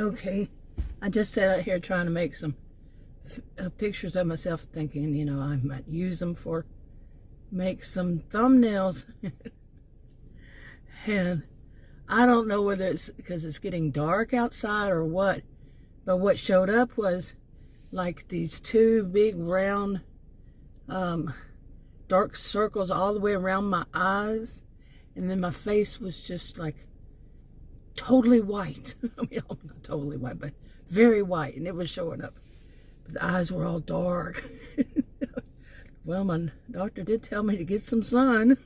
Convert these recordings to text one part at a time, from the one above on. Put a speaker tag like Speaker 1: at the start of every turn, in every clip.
Speaker 1: Okay, I just sat out here trying to make some pictures of myself, thinking, you know, I might use them for make some thumbnails. And I don't know whether it's because it's getting dark outside or what, but what showed up was like these two big round dark circles all the way around my eyes, and then my face was just like totally white. I mean, not totally white, but very white, and it was showing up. But the eyes were all dark. Well, my doctor did tell me to get some sun.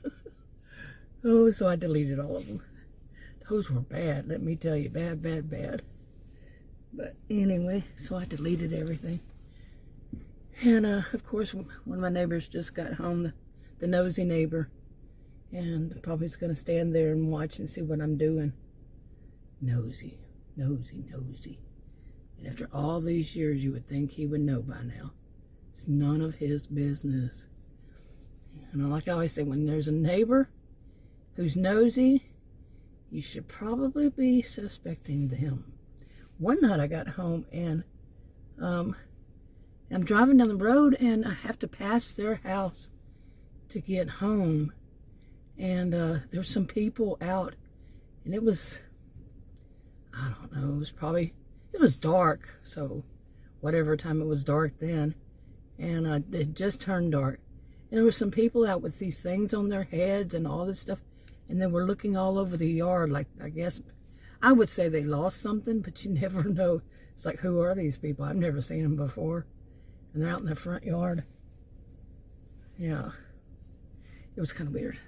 Speaker 1: Oh, so I deleted all of them. Those were bad, let me tell you. Bad, bad, bad. But anyway, so I deleted everything. And, of course, one of my neighbors just got home, the nosy neighbor. And probably is going to stand there and watch and see what I'm doing. Nosy, nosy, nosy. And after all these years, you would think he would know by now. It's none of his business. And like I always say, when there's a neighbor who's nosy, you should probably be suspecting them. One night I got home and I'm driving down the road and I have to pass their house to get home. And there were some people out, and it was, I don't know, it was dark, so whatever time it was dark then. And it just turned dark. And there were some people out with these things on their heads and all this stuff. And they were looking all over the yard, like, I guess, I would say they lost something, but you never know. It's like, who are these people? I've never seen them before. And they're out in the front yard. Yeah. It was kind of weird.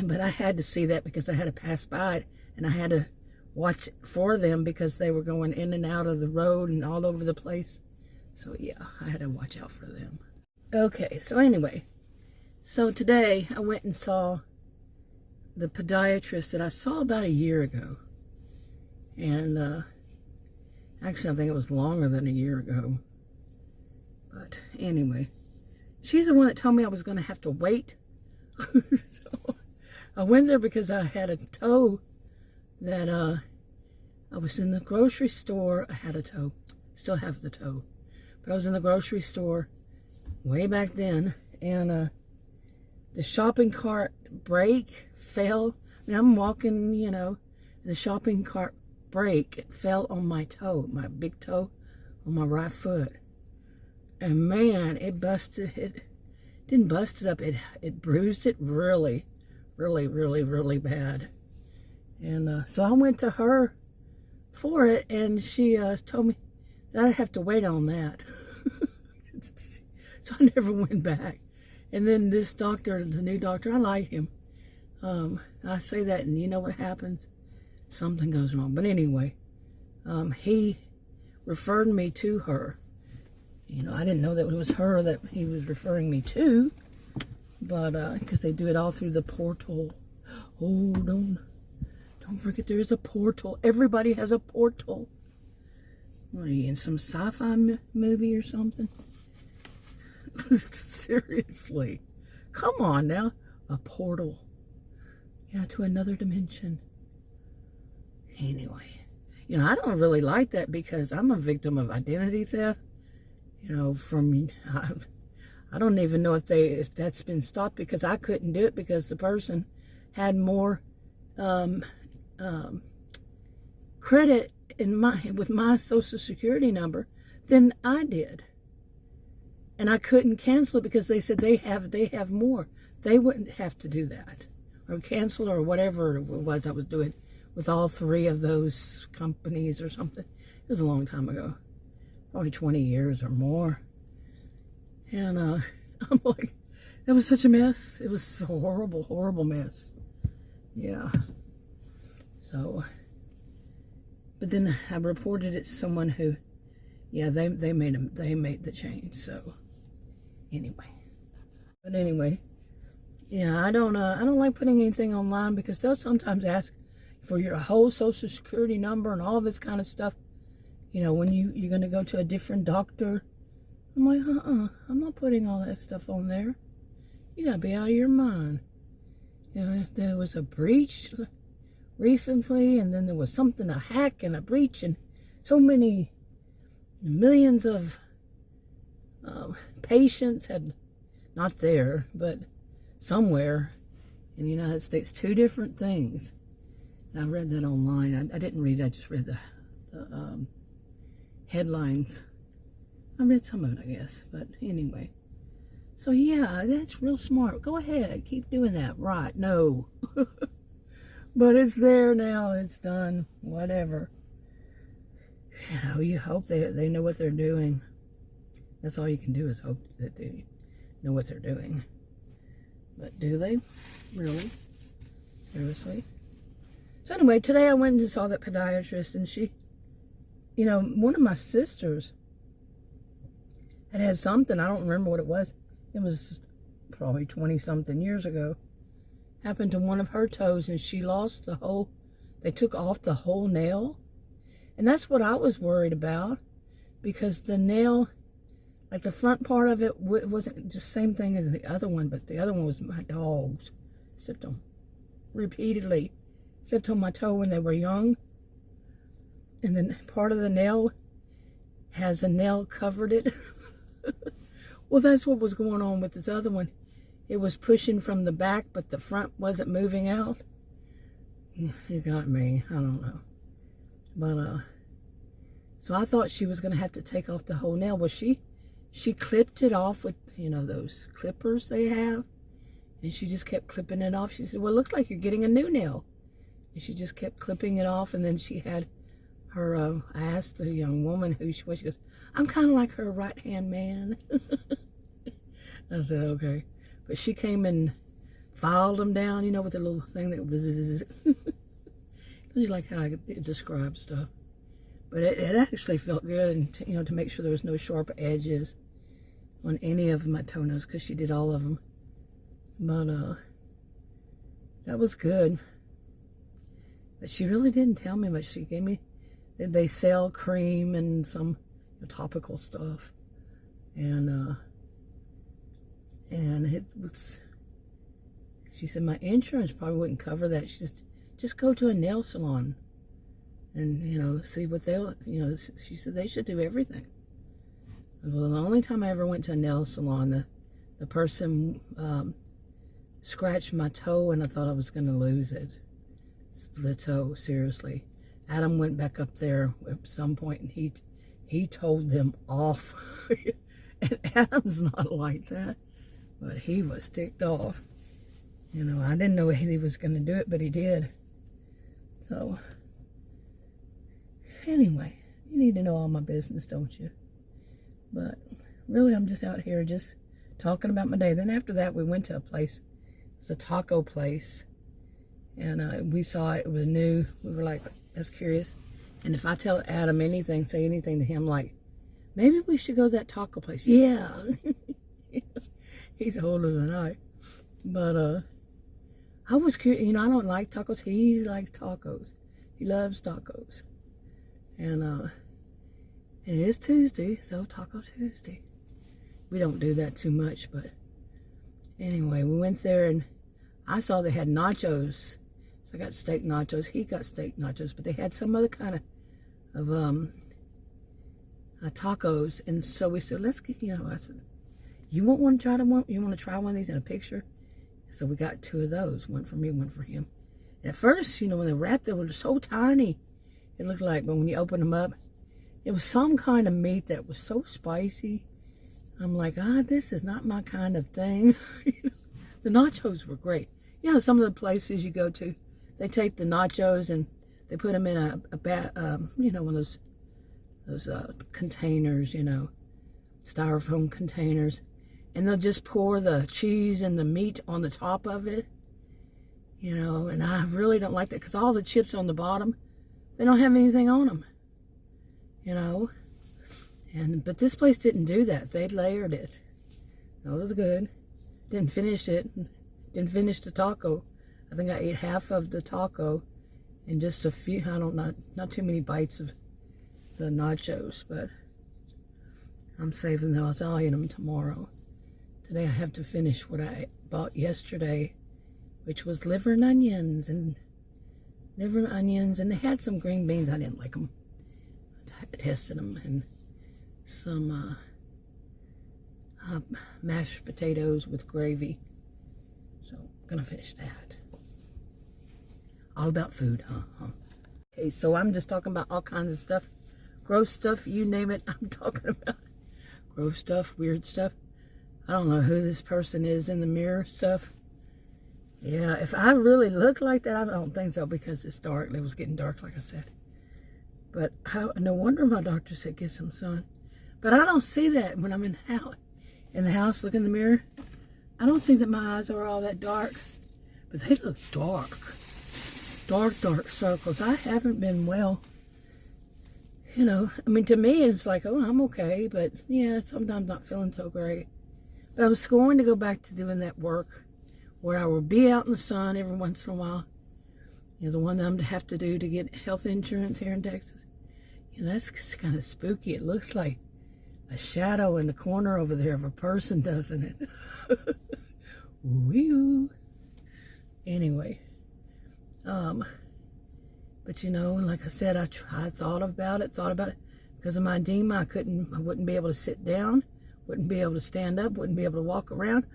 Speaker 1: But I had to see that because I had to pass by it. And I had to watch for them because they were going in and out of the road and all over the place. So yeah, I had to watch out for them. Okay, so anyway. So today I went and saw the podiatrist that I saw about a year ago. And actually I think it was longer than a year ago. But anyway, she's the one that told me I was going to have to wait. So I went there because I had a toe that I was in the grocery store. I had a toe. Still have the toe. But I was in the grocery store way back then, and the shopping cart brake fell. I mean, I'm walking, you know, and the shopping cart brake fell on my toe, my big toe on my right foot. And man, it busted, it didn't bust it up, it bruised it really, really, really, really bad. And so I went to her for it, and she told me that I'd have to wait on that. So I never went back. And then this doctor, the new doctor, I like him. I say that, and you know what happens? Something goes wrong. But anyway, he referred me to her. You know, I didn't know that it was her that he was referring me to, but because they do it all through the portal. Oh, don't forget there is a portal. Everybody has a portal. What are you, in some sci-fi movie or something? Seriously. Come on now. A portal. Yeah, to another dimension. Anyway. You know, I don't really like that because I'm a victim of identity theft. You know, I don't even know if that's been stopped, because I couldn't do it because the person had more credit with my Social Security number than I did. And I couldn't cancel it because they said they have more. They wouldn't have to do that or cancel or whatever it was I was doing with all three of those companies or something. It was a long time ago, probably 20 years or more. And I'm like, that was such a mess. It was a horrible, horrible mess. Yeah. So, but then I reported it to someone who, yeah, they made the change. So anyway, but anyway, yeah, I don't like putting anything online because they'll sometimes ask for your whole Social Security number and all this kind of stuff. You know, when you're going to go to a different doctor. I'm like, I'm not putting all that stuff on there. You got to be out of your mind. You know, if there was a breach, recently, and then there was something, a hack and a breach, and so many millions of patients had, not there, but somewhere in the United States, 2 different things. And I read that online. I didn't read it, I just read the headlines. I read some of it, I guess, but anyway. So yeah, that's real smart. Go ahead, keep doing that. Right, no. But it's there now, it's done, whatever. You know, you hope they know what they're doing. That's all you can do, is hope that they know what they're doing. But do they? Really? Seriously? So anyway, today I went and saw that podiatrist, and she, you know, one of my sisters had something, I don't remember what it was. It was probably 20-something years ago. Happened to one of her toes, and she lost the whole, they took off the whole nail. And that's what I was worried about, because the nail, like the front part of it wasn't just the same thing as the other one, but the other one was my dog's. Stepped on repeatedly. Stepped on my toe when they were young. And then part of the nail has a nail covered it. Well, that's what was going on with this other one. It was pushing from the back, but the front wasn't moving out. You got me. I don't know. But, so I thought she was going to have to take off the whole nail. Well, she clipped it off with, you know, those clippers they have. And she just kept clipping it off. She said, well, it looks like you're getting a new nail. And she just kept clipping it off. And then she had her, I asked the young woman who she was. She goes, I'm kind of like her right-hand man. I said, okay. But she came and filed them down, you know, with the little thing that was... You like how I describe stuff. But it actually felt good, and you know, to make sure there was no sharp edges on any of my toenails, because she did all of them. But that was good. But she really didn't tell me much. She gave me, they sell cream and some topical stuff, and it was, she said my insurance probably wouldn't cover that. She said, just go to a nail salon and, you know, see what they'll, you know, she said they should do everything. Well, the only time I ever went to a nail salon, the person scratched my toe, and I thought I was going to lose it. The toe, seriously. Adam went back up there at some point, and he told them off. And Adam's not like that, but he was ticked off. You know, I didn't know he was going to do it, but he did. So, anyway, you need to know all my business, don't you? But really, I'm just out here just talking about my day. Then after that, we went to a place. It was a taco place. And we saw it. It was new. We were like, that's curious. And if I tell Adam anything, say anything to him, like, maybe we should go to that taco place. Yeah. He's older than I. But, I was curious. You know, I don't like tacos. He likes tacos. He loves tacos. And it is Tuesday, so Taco Tuesday. We don't do that too much, but anyway, we went there, and I saw they had nachos. So I got steak nachos. He got steak nachos, but they had some other kind of tacos. And so we said, let's get, you know, I said, you want to try one? You want to try one of these in a picture? So we got 2 of those, one for me, one for him. And at first, you know, when they wrapped, they were so tiny. It looked like, but when you open them up, it was some kind of meat that was so spicy. I'm like, this is not my kind of thing. The nachos were great. You know, some of the places you go to, they take the nachos and they put them in you know, one of those containers, you know, styrofoam containers. And they'll just pour the cheese and the meat on the top of it. You know, and I really don't like that, because all the chips on the bottom, they don't have anything on them. You know, but this place didn't do that. They layered it. That was good. Didn't finish it. Didn't finish the taco. I think I ate half of the taco and just a few, not too many bites of the nachos, but I'm saving those. I'll eat them tomorrow. Today I have to finish what I bought yesterday, which was liver and onions, and liver and onions, and they had some green beans. I didn't like them. I tested them, and some mashed potatoes with gravy. So I'm gonna finish that. All about food, huh? Okay, so I'm just talking about all kinds of stuff. Gross stuff, you name it, I'm talking about. Gross stuff, weird stuff. I don't know who this person is in the mirror stuff. Yeah, if I really look like that, I don't think so, because it's dark. It was getting dark, like I said. But no wonder my doctor said get some sun. But I don't see that when I'm in the house, look in the mirror. I don't see that my eyes are all that dark. But they look dark. Dark circles. I haven't been well. You know, I mean, to me, it's like, oh, I'm okay. But, yeah, sometimes not feeling so great. But I was going to go back to doing that work where I would be out in the sun every once in a while. You know, the one that I'm to have to do to get health insurance here in Texas. You know, that's kind of spooky. It looks like a shadow in the corner over there of a person, doesn't it? Wee-oo. Anyway. But you know, like I said, I thought about it. Because of my edema, I wouldn't be able to sit down, wouldn't be able to stand up, wouldn't be able to walk around.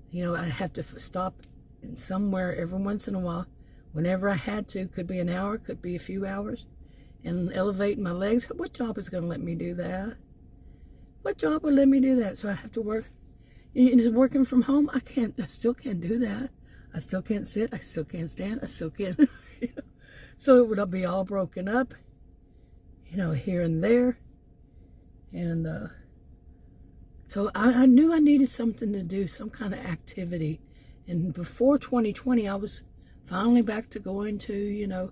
Speaker 1: You know, I'd have to stop somewhere every once in a while. Whenever I had to, could be an hour, could be a few hours, and elevate my legs. What job is going to let me do that? What job would let me do that? So I have to work. Just working from home, I still can't do that. I still can't sit. I still can't stand. I still can't. You know? So it would be all broken up, you know, here and there. And so I knew I needed something to do, some kind of activity. And before 2020, I was finally back to going to, you know,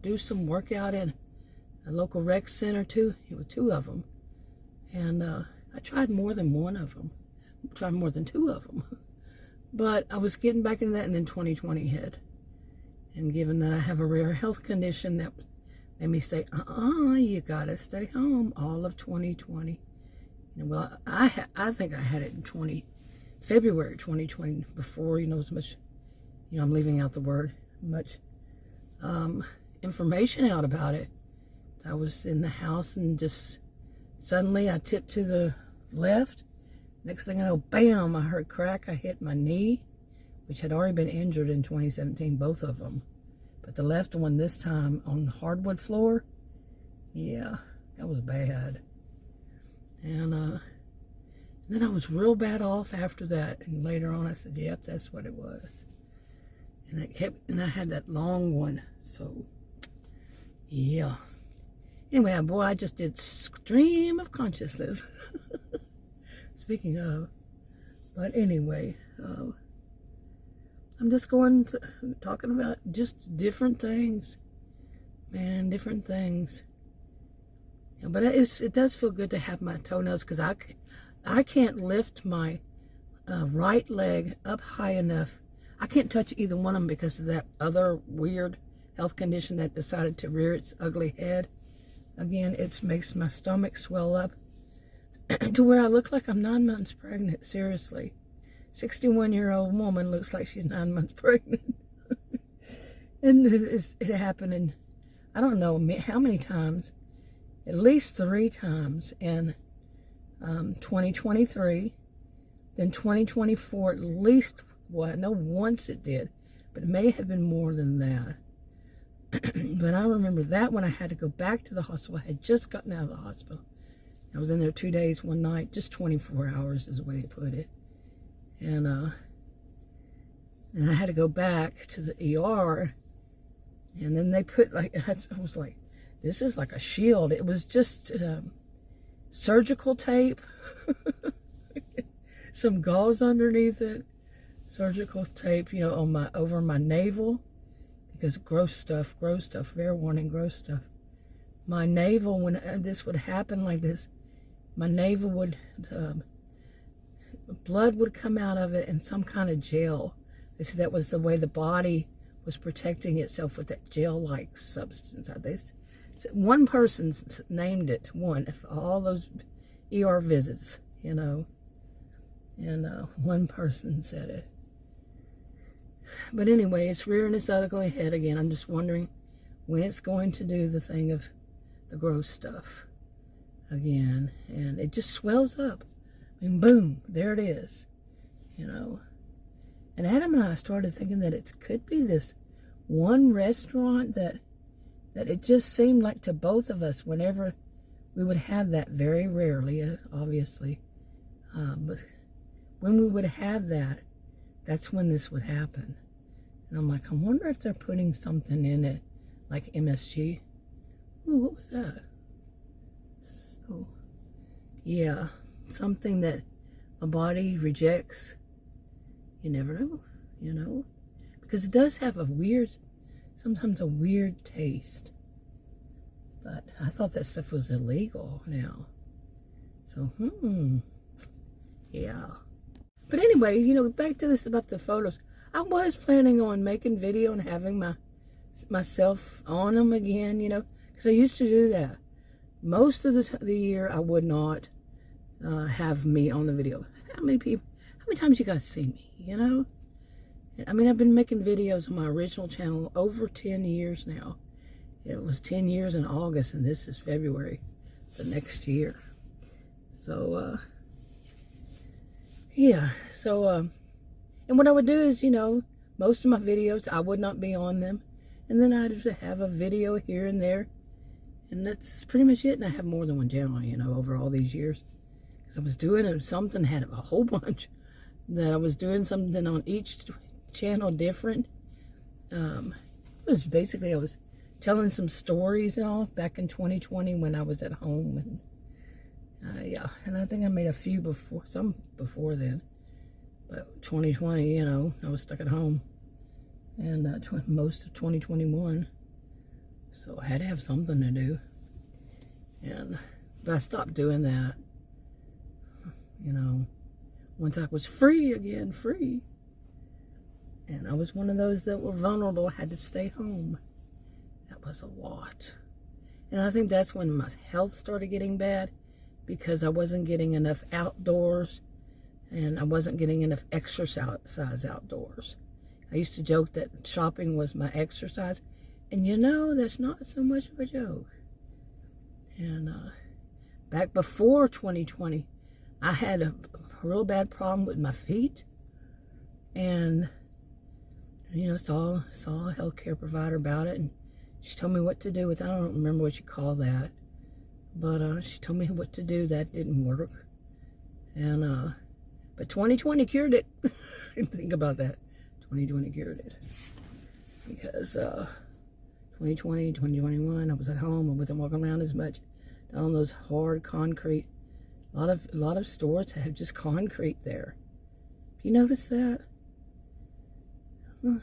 Speaker 1: do some workout in a local rec center too. There were 2 of them. And I tried more than one of them. I tried more than 2 of them. But I was getting back into that, and then 2020 hit. And given that I have a rare health condition, that made me say, you gotta stay home all of 2020. You know, well, I think I had it in February 2020, before, you know, as much, you know, I'm leaving out the word, much information out about it. I was in the house, and just suddenly I tipped to the left. Next thing I know, bam, I heard crack. I hit my knee, which had already been injured in 2017, both of them. But the left one this time on the hardwood floor, yeah, that was bad. And then I was real bad off after that. And later on I said, yep, that's what it was. And I had that long one. So, yeah. Anyway, boy, I just did stream of consciousness. Speaking of. But anyway, I'm just talking about just different things. Man, different things. Yeah, but it does feel good to have my toenails, because I can't lift my right leg up high enough. I can't touch either one of them because of that other weird health condition that decided to rear its ugly head. Again, it makes my stomach swell up to where I look like I'm 9 months pregnant. Seriously. 61-year-old woman looks like she's 9 months pregnant. And it happened in, I don't know how many times, at least 3 times in 2023, then 2024, at least, well, I know once it did, but it may have been more than that. But I remember that when I had to go back to the hospital. I had just gotten out of the hospital. I was in there 2 days, 1 night, just 24 hours is the way they put it. And I had to go back to the ER, and then they put, like, I was like, this is like a shield. It was just surgical tape, some gauze underneath it, surgical tape, you know, over my navel, because gross stuff, fair warning, gross stuff. My navel, when this would happen like this, my navel would, blood would come out of it, and some kind of gel. They said that was the way the body was protecting itself, with that gel-like substance. One person named it, all those ER visits, you know, and one person said it. But anyway, it's rearing its ugly head again. I'm just wondering when it's going to do the thing of the gross stuff again. And it just swells up. I mean, boom, there it is, you know. And Adam and I started thinking that it could be this one restaurant that it just seemed like to both of us, whenever we would have that, very rarely, obviously, but when we would have that, that's when this would happen. And I'm like, I wonder if they're putting something in it, like MSG. Ooh, what was that? So, yeah, something that my body rejects. You never know, you know, because it does have sometimes a weird taste. But I thought that stuff was illegal now. So, yeah. But anyway, you know, back to this about the photos. I was planning on making video and having myself on them again, you know, because I used to do that. Most of the year, I would not have me on the video. How many times you guys see me, you know? I mean, I've been making videos on my original channel over 10 years now. It was 10 years in August, and this is February, the next year. So, yeah. So, and what I would do is, you know, most of my videos, I would not be on them. And then I'd have a video here and there. And that's pretty much it. And I have more than one channel, you know, over all these years. Because I was doing something, had a whole bunch. That I was doing something on each channel different. It was basically, I was telling some stories and all back in 2020 when I was at home. And yeah, and I think I made a few before then. But 2020, you know, I was stuck at home. And most of 2021. So I had to have something to do. But I stopped doing that. You know, once I was free again, and I was one of those that were vulnerable, had to stay home. That was a lot. And I think that's when my health started getting bad, because I wasn't getting enough outdoors, and I wasn't getting enough exercise outdoors. I used to joke that shopping was my exercise, and you know, that's not so much of a joke. And back before 2020, I had a real bad problem with my feet, and you know, saw a healthcare provider about it, and she told me what to do with it. I don't remember what you call that, but she told me what to do. That didn't work, and but 2020 cured it. Think about that. 2020 cured it, because 2020, 2021, I was at home. I wasn't walking around as much on those hard concrete. A lot of stores have just concrete there. Have you noticed that? Or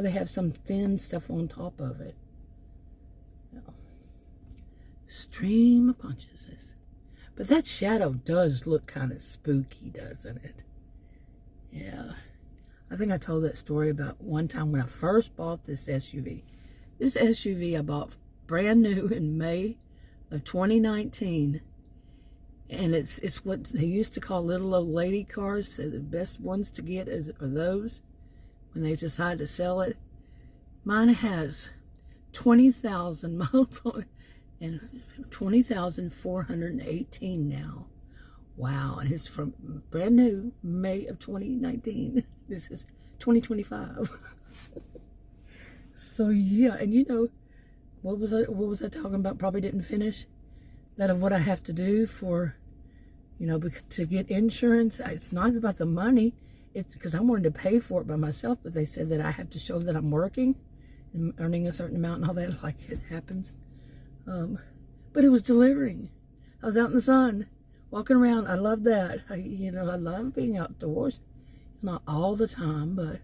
Speaker 1: they have some thin stuff on top of it. Stream of consciousness. But that shadow does look kind of spooky, doesn't it? Yeah. I think I told that story about one time when I first bought this SUV. This SUV I bought brand new in May of 2019. And it's what they used to call little old lady cars. So the best ones to get are those when they decide to sell it. Mine has 20,000 miles on it, and 20,418 now. Wow, and it's from brand new, May of 2019. This is 2025. So yeah, and you know, what was I talking about? Probably didn't finish. That of what I have to do for, you know, to get insurance. It's not about the money. It's because I wanted to pay for it by myself, but they said that I have to show that I'm working and earning a certain amount and all that, like it happens. But it was delivering. I was out in the sun, walking around. I love that. I love being outdoors. Not all the time, but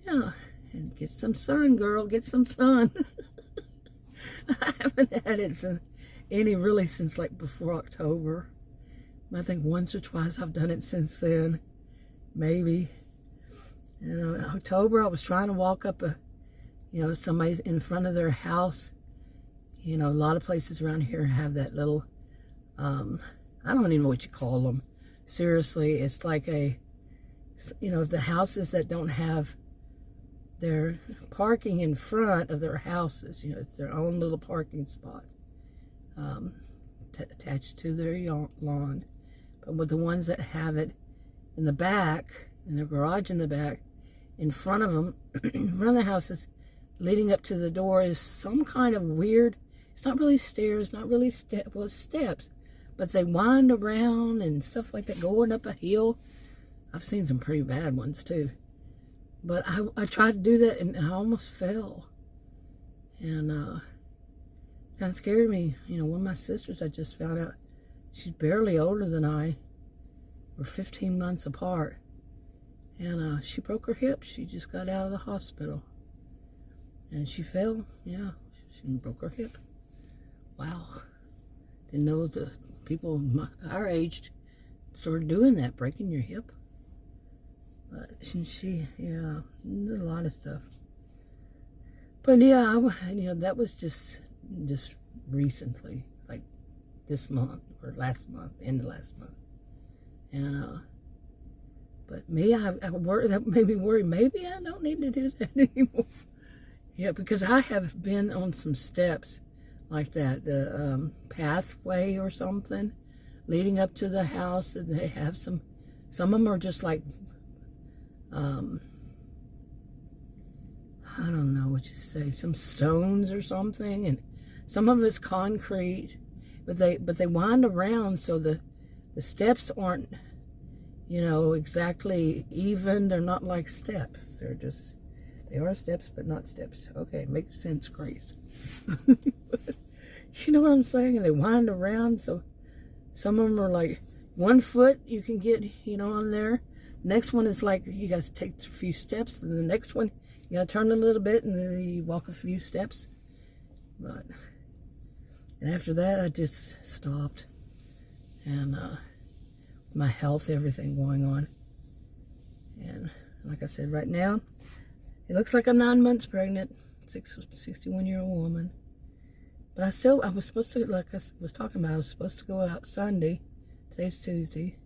Speaker 1: yeah. And get some sun, girl. Get some sun. I haven't had it since like before October. I think once or twice I've done it since then. Maybe. You know, in October I was trying to walk up somebody's in front of their house. You know, a lot of places around here have that little, I don't even know what you call them. Seriously, it's like the houses that don't have they're parking in front of their houses. You know, it's their own little parking spot attached to their lawn. But with the ones that have it in the back, in their garage in the back, in front of them, in front of the houses, leading up to the door is some kind of weird, it's not really stairs, not really steps, but they wind around and stuff like that, going up a hill. I've seen some pretty bad ones too. But I tried to do that and I almost fell. And kind of scared me. You know, one of my sisters, I just found out, she's barely older than I. We're 15 months apart. And she broke her hip. She just got out of the hospital. And she fell. Yeah, she broke her hip. Wow. Didn't know the people our age started doing that, breaking your hip. But she yeah, did a lot of stuff. But yeah, you know, that was just recently, like this month or last month, end of last month. And but me, I worry, that made me worry. Maybe I don't need to do that anymore. Yeah, because I have been on some steps like that, the pathway or something leading up to the house, that they have some of them are just like I don't know what you say, some stones or something, and some of it's concrete, but they wind around, so the steps aren't, you know, exactly even. They're not like steps. They are steps, but not steps. Okay, makes sense, Grace. You know what I'm saying? And they wind around, so some of them are like 1 foot you can get, you know, on there. Next one is like you got to take a few steps, and the next one you got to turn a little bit, and then you walk a few steps. And after that, I just stopped, and my health, everything going on. And like I said, right now, it looks like I'm 9 months pregnant, 61-year-old woman. But I was supposed to, like I was talking about, I was supposed to go out Sunday. Today's Tuesday.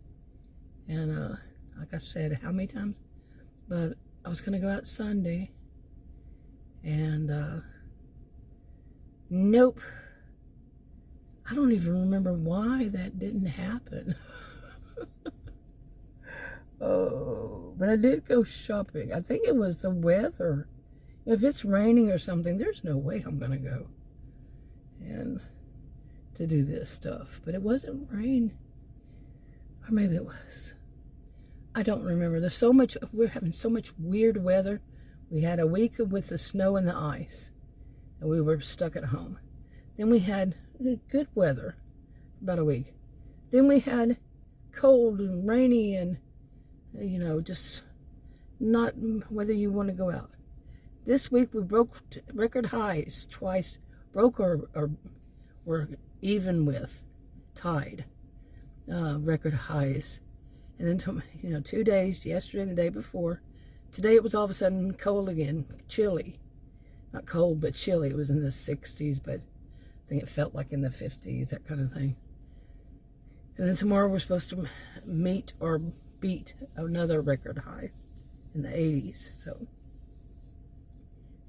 Speaker 1: And like I said, how many times? But I was going to go out Sunday. And nope. I don't even remember why that didn't happen. Oh, but I did go shopping. I think it was the weather. If it's raining or something, there's no way I'm going to go and to do this stuff. But it wasn't rain. Or maybe it was. I don't remember. There's so much, we're having so much weird weather. We had a week with the snow and the ice, and we were stuck at home. Then we had good weather, about a week. Then we had cold and rainy and, you know, just not whether you want to go out. This week we broke record highs twice, broke or were even with, tied record highs. And then, you know, 2 days, yesterday and the day before. Today it was all of a sudden cold again, chilly. Not cold, but chilly. It was in the 60s, but I think it felt like in the 50s, that kind of thing. And then tomorrow we're supposed to meet or beat another record high in the 80s. So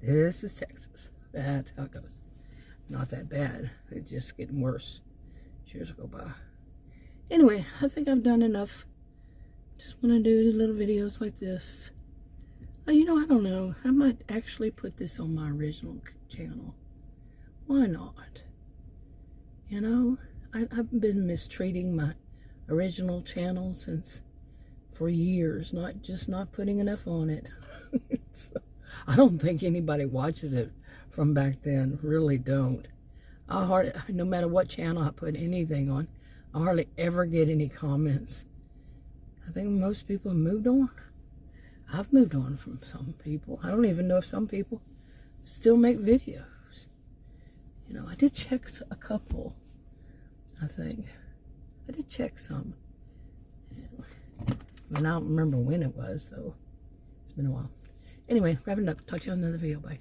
Speaker 1: this is Texas. That's how it goes. Not that bad. It's just getting worse. Years go by. Anyway, I think I've done enough. Just want to do little videos like this. You know, I don't know. I might actually put this on my original channel. Why not? You know, I've been mistreating my original channel for years. Not putting enough on it. So, I don't think anybody watches it from back then. Really don't. No matter what channel I put anything on, I hardly ever get any comments. I think most people have moved on. I've moved on from some people. I don't even know if some people still make videos. You know, I did check a couple, I think. I did check some. I don't remember when it was, though. It's been a while. Anyway, wrapping it up. Talk to you on another video. Bye.